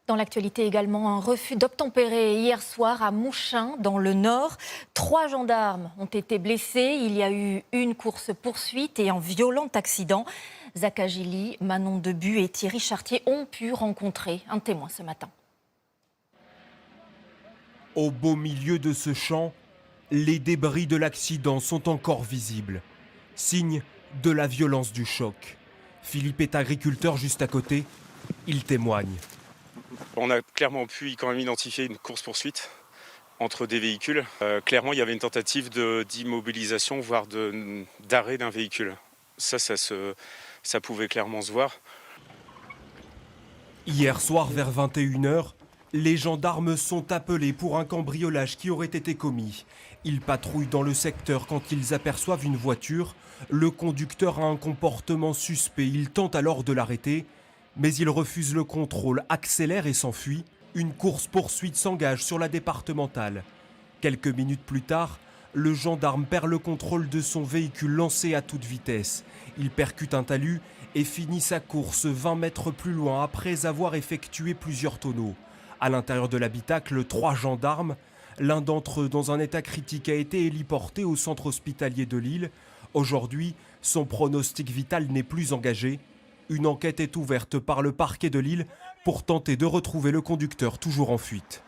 Dans l'actualité également, un refus d'obtempérer hier soir à Mouchin, dans le Nord. 3 gendarmes ont été blessés. Il y a eu une course-poursuite et un violent accident. Zaka Gili, Manon Debu et Thierry Chartier ont pu rencontrer un témoin ce matin. Au beau milieu de ce champ, les débris de l'accident sont encore visibles. Signe de la violence du choc. Philippe est agriculteur juste à côté. Il témoigne. On a clairement pu quand même identifier une course-poursuite entre des véhicules. Clairement, il y avait une tentative d'immobilisation, voire d'arrêt d'un véhicule. Ça pouvait clairement se voir. Hier soir, vers 21h, les gendarmes sont appelés pour un cambriolage qui aurait été commis. Ils patrouillent dans le secteur quand ils aperçoivent une voiture. Le conducteur a un comportement suspect. Ils tentent alors de l'arrêter, mais il refuse le contrôle, accélère et s'enfuit. Une course-poursuite s'engage sur la départementale. Quelques minutes plus tard, le gendarme perd le contrôle de son véhicule lancé à toute vitesse. Il percute un talus et finit sa course 20 mètres plus loin après avoir effectué plusieurs tonneaux. À l'intérieur de l'habitacle, 3 gendarmes. L'un d'entre eux, dans un état critique, a été héliporté au centre hospitalier de Lille. Aujourd'hui, son pronostic vital n'est plus engagé. Une enquête est ouverte par le parquet de Lille pour tenter de retrouver le conducteur toujours en fuite.